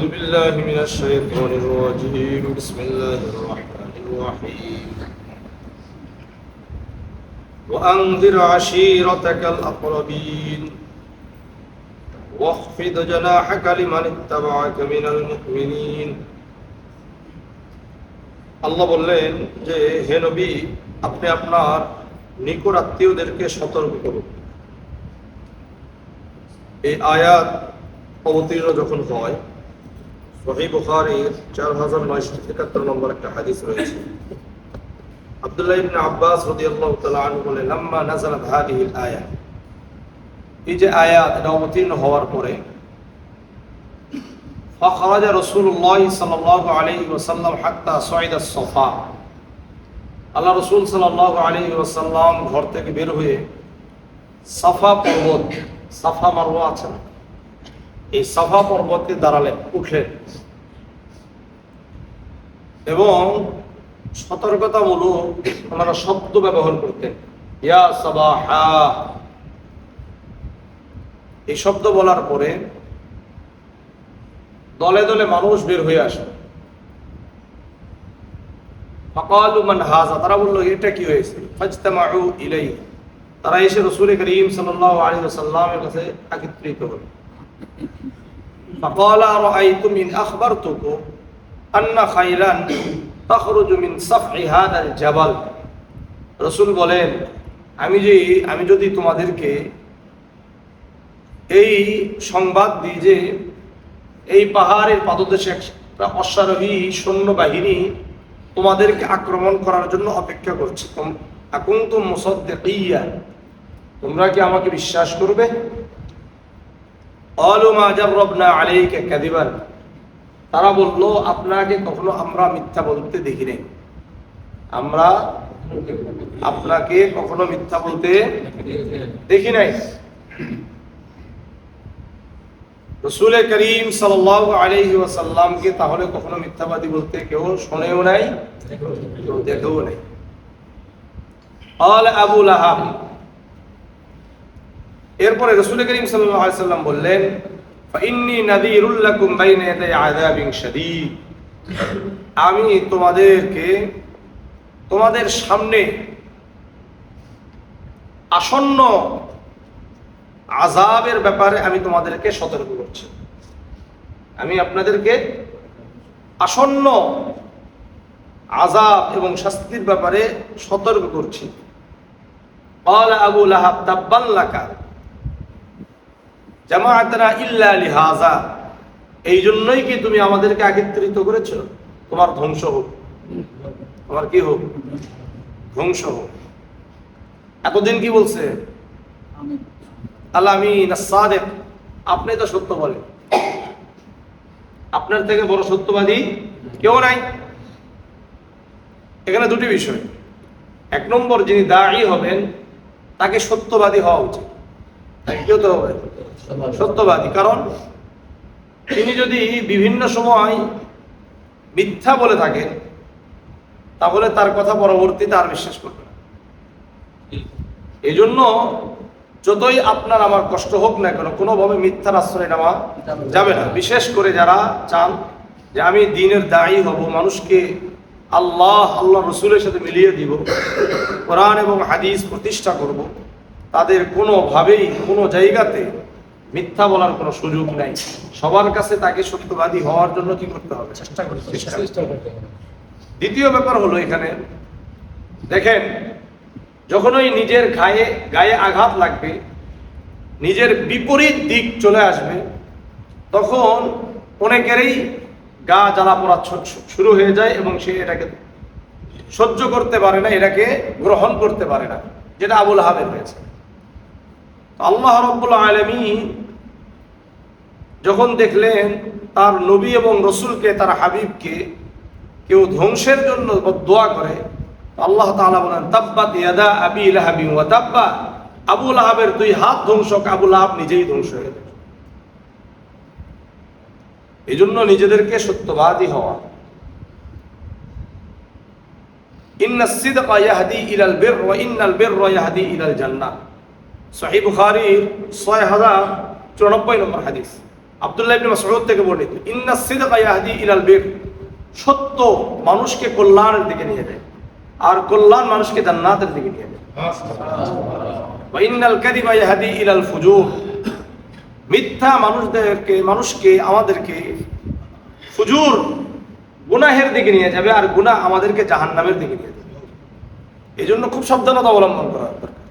أعوذ بالله من الشيطان الرجيم بسم الله الرحمن الرحيم وأنذر عشيرتك الأقربين واخفض جناحك لمن اتبعك من المؤمنين আল্লাহ বললেন যে হে নবী আপনি আপনার নিকট আত্মীয়দেরকে সতর্ক করুন। এই আয়াত অবতীর্ণ যখন হয় সহিহ বুখারীর 4973 নম্বর একটা হাদিস রয়েছে। আব্দুল্লাহ ইবনে আব্বাস রাদিয়াল্লাহু তাআলা আনহু বলেন লাম্মা নাযালাত হাদিহিল আয়াত, এই যে আয়াত এটা অবতীর্ণ হওয়ার পরে ফাখারাজা রাসূলুল্লাহ সাল্লাল্লাহু আলাইহি ওয়াসাল্লাম হাত্তা সাইদা সাফা, আল্লাহ রাসূল সাল্লাল্লাহু আলাইহি ওয়াসাল্লাম ঘর থেকে বের হয়ে সাফা পর্বত, সাফা মারওয়া আছে না, এই সাফা পর্বতে দাঁড়ালেন, উঠলেন এবং সতর্কতামূলক ওনারা শব্দ ব্যবহার করতেন, ইয়া সাবাহা। এই শব্দ বলার পরে দলে দলে মানুষ বের হয়ে আসে। ফাকালু মান হাযা, তারা বলল এটা কি হয়েছে। ফাজতামাউ ইলাইহি, তারা এসে রাসূল করিম সাল্লাল্লাহু আলাইহি ওয়াসাল্লামের কাছে একত্রিত হল। ফাকালা আরাআইতুম ইন আখবারতুকুম আন্না খাইলান তাখরুজু মিন সাফহি হাদাল জাবাল, রাসূল বলেন আমি যদি তোমাদেরকে এই সংবাদ দিই যে এই পাহাড়ের পাদদেশে একটা অশ্বারোহী সৈন্যবাহিনী তোমাদেরকে আক্রমণ করার জন্য অপেক্ষা করছে, আকুনতুম মুসাদ্দিকিয়া, তোমরা কি আমাকে বিশ্বাস করবে? ক্বালু মা জাররাবনা আলাইকা কাযিবান, তারা বলল আপনাকে কখনো আমরা মিথ্যা বলতে দেখি নাই, আমরা আপনাকে কখনো মিথ্যা বলতে দেখি নাই। রাসূল করিম সাল্লাল্লাহু আলাইহি ওয়াসাল্লামকে তাহলে কখনো মিথ্যাবাদী বলতে কেউ শোনেও নাই, কেউ দেখেও নাই। ক্বাল আবু লাহাব, এরপরে রাসূল করিম সাল্লাল্লাহু আলাইহি ওয়াসাল্লাম বললেন ফাইন্নী নাযীরুল লাকুম বাইনা ইয়াদাই আযাবিন শাদীদ, আমি তোমাদের সামনে আসন্ন আযাবের ব্যাপারে আমি তোমাদেরকে সতর্ক করছি, আমি আপনাদেরকে আসন্ন আযাব এবং শাস্তির ব্যাপারে সতর্ক করছি। ক্বাল আবু লাহাব তাব্বান লাকা জামাআতনা ইল্লা লিহাযা, এই জন্যই কি তুমি আমাদেরকে একত্রিত করেছো? তোমার ধ্বংস হোক, তোমার কি হোক? ধ্বংস হোক। এতদিন কি বলছে? আল্লাহ আমিন আস-সাদিক, আপনি তো সত্য বলেন, আপনার থেকে বড় সত্যবাদী কেউ নাই। এখানে দুটি বিষয়, এক নম্বর যিনি দাঈ হবেন তাকে সত্যবাদী হওয়া উচিত, তাকে কি হতে হবে? সত্যবাদী। কারণ তিনি যদি বিভিন্ন সময় মিথ্যা বলে থাকেন তাহলে তার কথা পরবর্তীতে আর বিশ্বাস করবে না। এই জন্য যতই আপনার আমার কষ্ট হোক না কেন কোনোভাবে মিথ্যার আশ্রয় নেওয়া যাবে না। বিশেষ করে যারা চান যে আমি দ্বীনের দায়ী হব, মানুষকে আল্লাহ রসুলের সাথে মিলিয়ে দিব, কোরআন এবং হাদিস প্রতিষ্ঠা করব, তাদের কোনোভাবেই কোনো জায়গাতে মিথ্যা বলার কোনো সুযোগ নাই। সবার কাছে তাকে সত্যবাদী হওয়ার জন্য কি করতে হবে? চেষ্টা করতে হবে। দ্বিতীয় ব্যাপার হলো এখানে দেখেন, যখনই নিজের গায়ে আঘাত লাগবে, নিজের বিপরীত দিক চলে আসবে, তখন অনেকেরই গা জ্বালা পোড়া শুরু হয়ে যায় এবং সে এটাকে সহ্য করতে পারে না, এটাকে গ্রহণ করতে পারে না, যেটা আবু লাহাবের হয়েছে। আল্লাহ রাব্বুল আলামিন যখন দেখলেন তার নবী এবং রসুলকে, তার হাবিবকে কেউ ধ্বংসের জন্য দোয়া করে, আল্লাহ তাআলা বলেন তাব্বাত ইয়াদা আবি লাহাবি ওয়া তাব্বা, আবু লাহাবের দুই হাত ধ্বংসক, আবু লাহাব নিজেই ধ্বংস হয়ে গেল। এই জন্য নিজেদেরকে সত্যবাদী হওয়া। ইন্নাস সিদকা ইয়াহদি ইলাল বির ওয়া ইন্নাল বিররা ইয়াহদি ইলাল জান্নাহ, সহিহ বুখারীর 6094 নম্বর হাদিস। আব্দুল্লাহ ইবনে মাসউদ থেকে বর্ণিত, ইন্নাস সিদকা ইয়াহদি ইলাল বির, সত্য মানুষকে কল্যাণের দিকে নিয়ে যায়, আর কল্যাণ মানুষকে জান্নাতের দিকে নিয়ে যায়। ওয়া ইন্নাল কাযিবা ইয়াহদি ইলাল ফুজুর, মিথ্যা মানুষকে আমাদেরকে ফুজুর গুনাহের দিকে নিয়ে যাবে, আর গুনাহ আমাদেরকে জাহান্নামের দিকে নিয়ে যাবে। এই জন্য খুব সাবধানতা অবলম্বন করা দরকার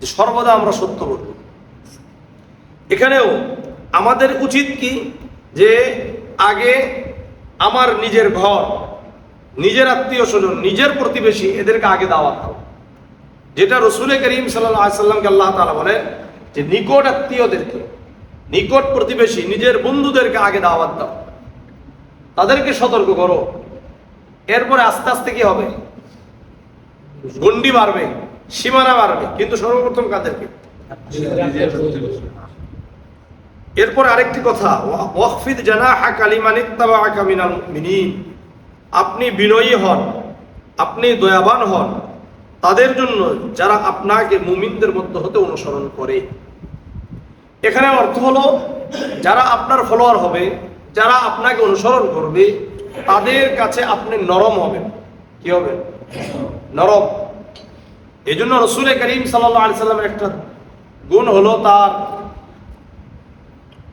যে সর্বদা আমরা সত্য বলব। এখানেও আমাদের উচিত কি যে আগে আমার নিজের ঘর, নিজের আত্মীয় স্বজন, নিজের প্রতিবেশী, এদেরকে আগে দাওয়াত দাও, যেটা রাসূল করিম সাল্লাল্লাহু আলাইহি ওয়াসাল্লামকে আল্লাহ তাআলা বলেন যে নিকট আত্মীয়দেরকে, নিকট প্রতিবেশী, নিজের বন্ধুদেরকে আগে দাওয়াত দাও, তাদেরকে সতর্ক করো। এরপরে আস্তে আস্তে কি হবে, গন্ডি বাড়বে, সীমানা বাড়বে, কিন্তু সর্বপ্রথম কাদেরকে? এরপরে আরেকটি কথা, ওয়াখফিদ জানাহাকা লিমান ইত্তাবাআকা মিনাল মুমিনিন, আপনি বিনয়ী হন, আপনি দয়াবান হন তাদের জন্য যারা আপনাকে মুমিনদের মধ্য হতে অনুসরণ করে। এখানে অর্থ হলো যারা আপনার ফলোয়ার হবে, যারা আপনাকে অনুসরণ করবে, তাদের কাছে আপনি নরম হবেন। কি হবে? নরম। এই জন্য রাসূল করিম সাল্লাল্লাহু আলাইহি সাল্লামের একটা গুণ হলো তার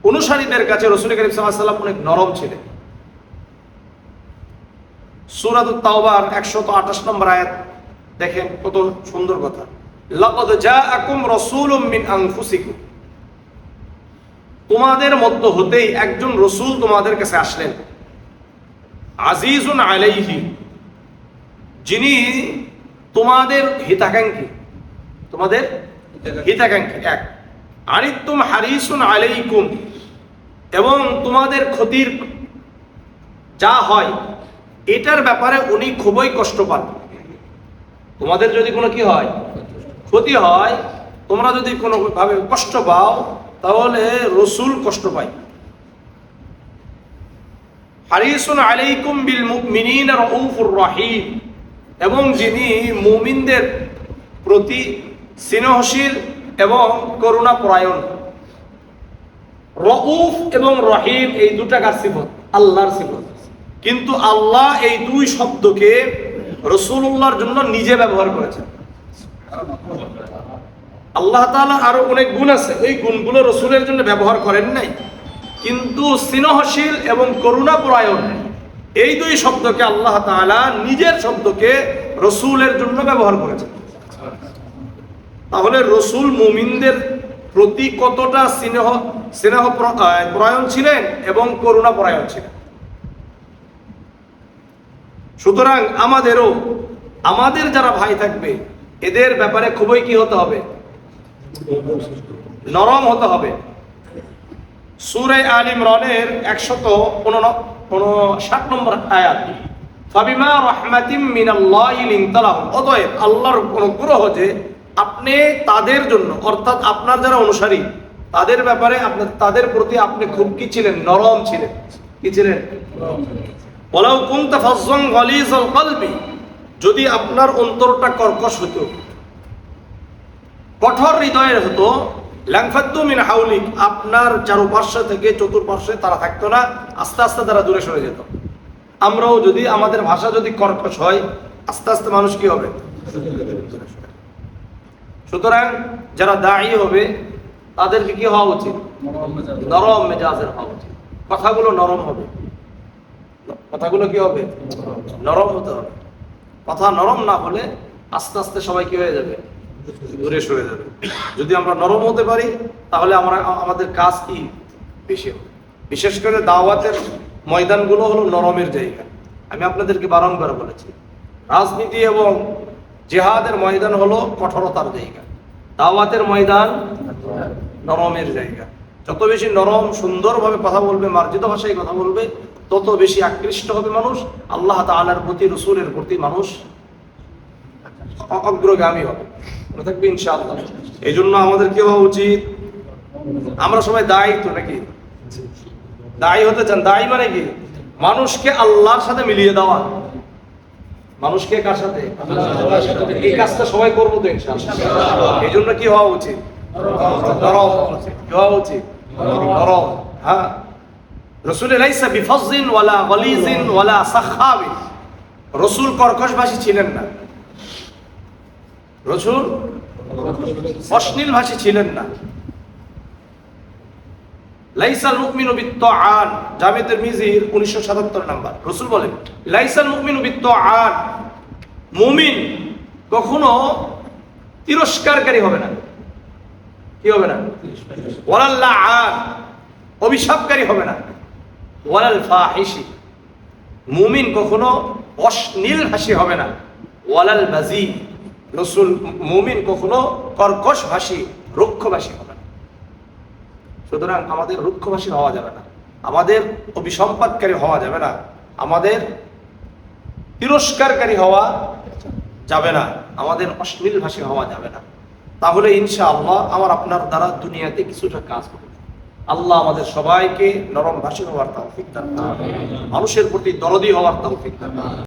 অনুসারীদের কাছে রাসূল করিম সাল্লাল্লাহু আলাইহি সাল্লাম অনেক নরম ছিলেন। সূরাতুত তাওবার 128 নম্বর আয়াত দেখেন, কত সুন্দর কথা। লাকাদ জাআকুম রাসূলুম মিন আনফুসিকুম, তোমাদের মধ্য হতেই একজন রাসূল তোমাদের কাছে আসলেন। আজিজুন আলাইহি, যিনি তোমাদের হিতাকাঙ্ক্ষী, তোমাদের হিতাকাঙ্ক্ষী এক। আনিতুম হারিসুন আলাইকুম, এবং তোমাদের ক্ষতির যা হয় এটার ব্যাপারে উনি খুবই কষ্ট পান। তোমাদের যদি কোনো কি হয়, ক্ষতি হয়, তোমরা যদি কোনো ভাবে কষ্ট পাও, তাহলে রাসূল কষ্ট পায়। হারিসুন আলাইকুম বিল মুমিনিনা রাউফুর রহিম, এবং যিনি মুমিনদের প্রতি স্নেহশীল এবং করুণা পরায়ণ। রউফ এবং রহিম এই দুটা কার সিফত? আল্লাহর সিফত। কিন্তু আল্লাহ এই দুই শব্দকে রাসূলুল্লাহর জন্য নিজে ব্যবহার করেছেন। আল্লাহ তাআলা আরো অনেক গুণ আছে, এই গুণগুলো রাসূলের জন্য ব্যবহার করেন নাই, কিন্তু স্নেহশীল এবং করুণা পরায়ণ এই দুই শব্দকে আল্লাহ তাআলা নিজের শব্দকে রাসূলের জন্য ব্যবহার করেছেন। তাহলে রাসূল মুমিনদের প্রতি কতটা স্নেহ পরায়ণ ছিলেন এবং করুণা পরায়ণ ছিলেন। সুতরাং আমাদের যারা ভাই থাকবে এদের ব্যাপারে খুবই কি হতে হবে? নরম হতে হবে। সূরা আলে ইমরানের 159 নম্বর আয়াত, ফাবিমা রাহমাতিম মিনাল্লাহি লিনতা লাহুম, অতএব আল্লাহর অনুগ্রহ যে আপনি তাদের জন্য, অর্থাৎ আপনার যারা অনুসারী তাদের ব্যাপারে তাদের প্রতি আপনি খুব কি ছিলেন? নরম ছিলেন। কি ছিলেন? ওয়ালাউ কুনতা ফাজ্জান গালিজাল কলবি, যদি আপনার অন্তরটা কর্কশ হতো, কঠোর হৃদয়ের হতো, লানফাদ্দু মিন হাওলিক, আপনার চারপাশে থেকে চতুর্পাশে তারা থাকতো না, আস্তে আস্তে তারা দূরে সরে যেত। আমরাও যদি আমাদের ভাষা যদি কর্কশ হয়, আস্তে আস্তে মানুষ কি হবে? সুতরাং যারা দায়ী হবে তাদেরকে কি হওয়া উচিত? নরম মেজাজের হওয়া উচিত। কথাগুলো নরম হবে, কথাগুলো কি হবে? নরম হতে হবে। কথা নরম না হলে আস্তে আস্তে সবাই কি হয়ে যাবে? দূরে সরে যাবে। যদি আমরা নরম হতে পারি তাহলে আমাদের কাজ কি বেশি হবে। বিশেষ করে দাওয়াতের ময়দানগুলো হলো নরমের জায়গা। আমি আপনাদেরকে বারংবার বলেছি, রাজনীতি এবং জিহাদের ময়দান হলো কঠোরতার জায়গা, দাওয়াতের ময়দান নরমের জায়গা। যত বেশি নরম সুন্দরভাবে কথা বলবে, মার্জিত ভাষায় কথা বলবে, তত বেশি আকৃষ্ট হবে মানুষ আল্লাহ তাআলার প্রতি, রাসূলের প্রতি মানুষ অগ্রগামী হবে, থাকবে ইনশাআল্লাহ। এই জন্য আমাদের কি হওয়া উচিত? আমরা সবাই দায়ী তো নাকি? দায়ী হতে চান? দায়ী মানে কি? মানুষকে আল্লাহর সাথে মিলিয়ে দেওয়া। মানুষকে কার সাথে? এই কাজটা সবাই করবো তো ইনশাআল্লাহ। এই জন্য কি হওয়া উচিত? নরম। কি হওয়া উচিত? নরম। হ্যাঁ, রসুল লাইসা বিফাজ্জিন ওয়ালা গলিজিন ওয়ালা সাখাবিন, রসুল কর্কশ ভাষী ছিলেন না, রসুল অশ্লীল ভাষী ছিলেন না। লাইসাল মুমিনু বিত্তাআন, জামে তিরমিজির 1977 নাম্বার। রসুল বলেন লাইসাল মুমিনু বিত্তাআন, মুমিন কখনো তিরস্কারকারী হবে না। কি হবে না? ওয়ালাল লাআন, অভিশাপকারী হবে না। ওয়ালাল ফাহিশি, মুমিন কখনো অশ্লীল ভাষী হবে না। ওয়ালাল বাজি, রসুল মুমিন কখনো কর্কশ ভাষী রুক্ষভাষী হবে না। সুতরাং আমাদের রুক্ষভাষী হওয়া যাবে না, আমাদের অভিসম্পাদকারী হওয়া যাবে না, আমাদের তিরস্কারকারী হওয়া যাবে না, আমাদের অশ্লীল ভাষী হওয়া যাবে না। তাহলে ইনশাআল্লাহ আমার আপনার দ্বারা দুনিয়াতে কিছুটা কাজ হবে। আল্লাহ আমাদের সবাইকে নরম ভাষী হওয়ার তৌফিক দান করুন, মানুষের প্রতি দরদি হওয়ার তৌফিক দান করুন।